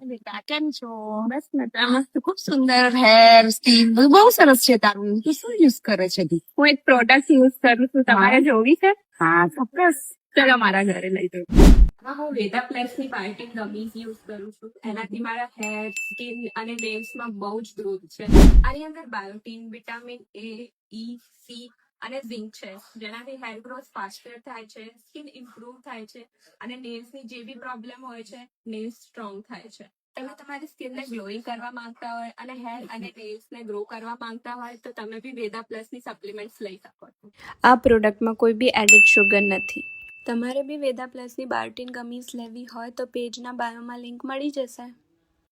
બેટા કેમ છો? બસ મજામાં. ખૂબ સુંદર હેર સ્કીન બહુ સરસ છે તારું. તું શું યુઝ કરે છે તું? હું એક પ્રોડક્ટ યુઝ કરું છું, તમારે જોવી છે? હા ચોક્કસ. ચલો મારા ઘરે લઈ જાઓ. હું વેદા પ્લસ ની બાયોટિન ગમીઝ યુઝ કરું છું. એનાથી મારા હેર સ્કિન અને નેલ્સમાં બહુ જ ગ્રોથ છે. આની અંદર બાયોટિન, વિટામિન એ, ઈ, સી અને ઝિંક છે, જેનાથી હેર ગ્રોથ ફાસ્ટર થાય છે, સ્કિન ઇમ્પ્રુવ થાય છે અને નેલ્સની જે બી પ્રોબ્લેમ હોય છે, નેલ્સ સ્ટ્રોંગ થાય છે. તમે તમારી સ્કિનને ગ્લોઈંગ કરવા માંગતા હોય અને હેર અને નેલ્સને ગ્રો કરવા માંગતા હોય તો તમે બી વેદા પ્લસની સપ્લિમેન્ટ્સ લઈ શકો છો. આ પ્રોડક્ટમાં કોઈ બી એડેડ શુગર નથી. તમારે બી વેદા પ્લસની બાયોટિન ગમીઝ લેવી હોય તો પેજના બાયોમાં લિંક મળી જશે.